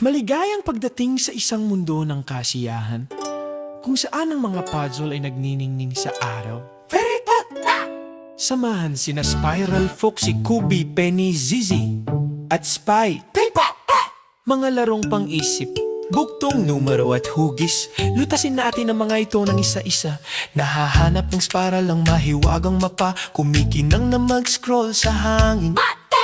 Maligayang pagdating sa isang mundo ng kasiyahan, kung saan ang mga puzzle ay nagniningning sa araw. Samahan sina Spiral, Foxy, Kubi, Penny, Zizi, at Spy. Mga larong pang-isip, buktong numero at hugis. Lutasin natin ang mga ito ng isa-isa. Nahahanap ng spiral ang mahiwagang mapa, kumikinang na mag-scroll sa hangin.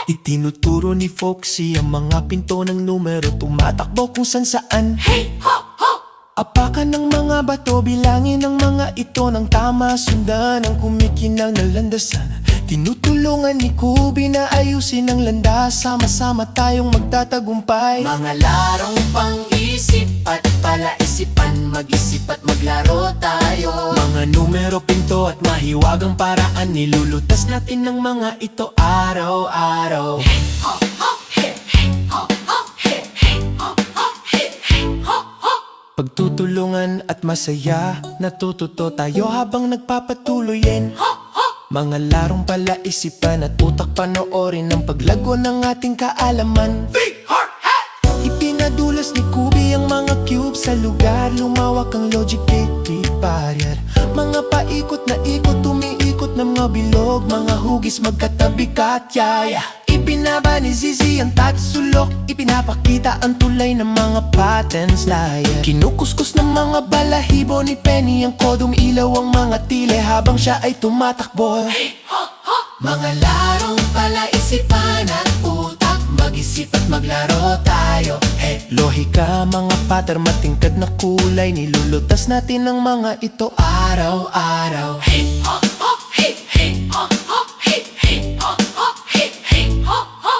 Itinuturo ni Foxy ang mga pinto ng numero, tumatakbo kung saan. Hey, ho, ho! Apakan ng mga bato, bilangin ang mga ito ng tama, sundan ang kumikinang na landasan. Tinutulungan ni Kubi na ayusin ang landas, sama-sama tayong magtatagumpay. Mga larong pang-isip at palaisipan, mag-isip at maglaro tayo. Mga numero, pinto at mahiwagang paraan, nilulutas natin ng mga ito araw-araw. Hey, ho, ho! Hey, hey, ho, ho! Hey, hey, ho, ho! Hey, hey, ho, ho! Pagtutulungan at masaya, natututo tayo habang nagpapatuloyin. Ho, ho! Mga larong palaisipan at utak, panoorin ang paglago ng ating kaalaman. Big Heart Hat! Ipinadulas ni Kubi ang mga cube sa lugar, lumawak ang logic gate barrier. Mga paikot na ikot, tumiikot ng mga bilog, mga hugis magkatabi katyaya. Ibinaba ni Zizi ang tatsulok, ipinapakita ang tulay ng mga patterns layer. Kinukuskus ng mga balahibo ni Penny ang kodong ilaw, ang mga tile habang siya ay tumatakbo. Hey, ho, ho! Mga larong palaisipan at utak, mag-isip at maglaro tayo. Hey, lohika, mga pattern, matingkad na kulay, nilulutas natin ang mga ito araw-araw. Hey, ho, ho! Hey, hey, ho, ho! Hey, hey, ho, ho! Hey, hey, ho, ho!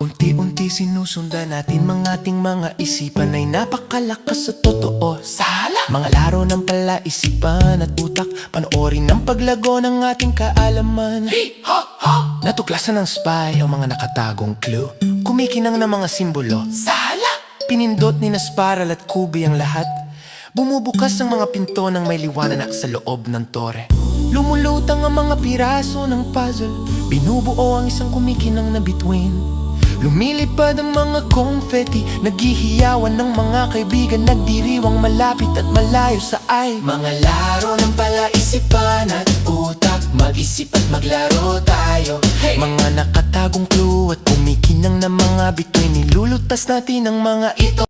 Unti-unti sinusundan natin mga ating mga isipan ay napakalakas sa totoo. Sala! Mga laro ng palaisipan at utak, panoorin ang paglago ng ating kaalaman. Hey, ho, ho! Natuklasan ng Spy ang mga nakatagong clue, kumikinang ng mga simbolo. Sala! Pinindot ni na Spiral at Kubi ang lahat, bumubukas ang mga pinto ng may liwanag sa loob ng tore. Lumulutang ang mga piraso ng puzzle, binubuo ang isang kumikinang na bituin. Lumilipad ang mga confetti, naghihiyawan ng mga kaibigan, nagdiriwang malapit at malayo sa ay. Mga laro ng palaisipan at utak, mag-isip at maglaro tayo. Hey! Mga nakatagong clue at kumikinang na mga bituin, nilulutas natin ang mga ito